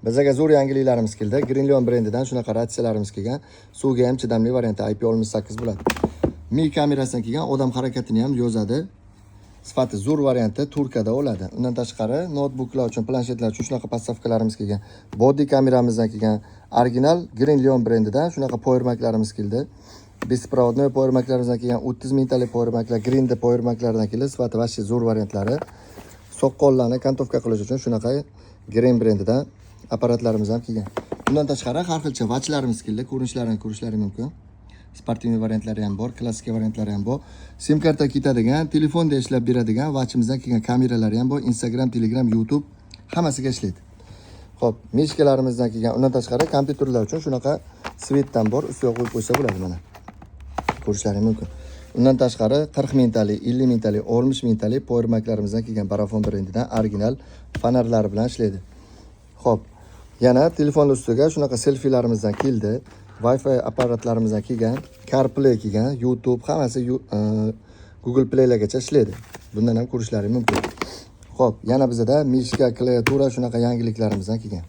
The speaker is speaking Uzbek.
Bizga zo'r yangiliklarimiz keldi. Greenlion brendidan shunaqa ratsiyalarimiz kelgan. Suvga ham chidamli varianti IP68 bo'ladi. Mi kamerasidan kelgan, odam harakatini ham yozadi. Sifati zo'r varianti Turkiyada bo'ladi. Undan tashqari notebooklar uchun, planshetlar uchun shunaqa podstavkalarimiz kelgan. Body kameramizdan kelgan. Original Greenlion brendidan shunaqa powermaklarimiz keldi. Беспроводной powermaklarimizdan kelgan 30 mingtalik powermaklar, Green'da powermaklardan keldi. Sifati vashi zo'r variantlari. Soqqollarni kantovka qilish uchun shunaqa Green brendidan apparatlarimiz ham kelgan. Bundan tashqari har xilcha vachlarimiz keldi. Ko'rinishlarini ko'rishlari mumkin. Sportivniy variantlari ham bor, klassik variantlari ham bor. Sim karta ketadigan, telefonda ishlab beradigan vachimizdan kelgan kameralari ham bor. Instagram, Telegram, YouTube hammasiga ishlaydi. Xo'p, mishkalarimizdan kelgan, undan tashqari kompyuterlar uchun shunaqa svetdan bor, ustiga qo'yib qo'ysa bo'ladi mana. Ko'rishlari mumkin. Undan tashqari 40 mingtalik, 50 mingtalik, 60 mingtalik powermaklarimizdan kelgan Parafon brendidan original fonarlar bilan ishlaydi. Xo'p, yana telefon ustiga shunaqa selfilarimizdan keldi. Wi-Fi apparatlarimizdan kelgan, CarPlay kelgan, YouTube hammasi Google Play'largacha ishlaydi. Bundan ham ko'rishlari mumkin. Xo'p, yana bizda mishka, klaviatura shunaqa yangiliklarimizdan kelgan.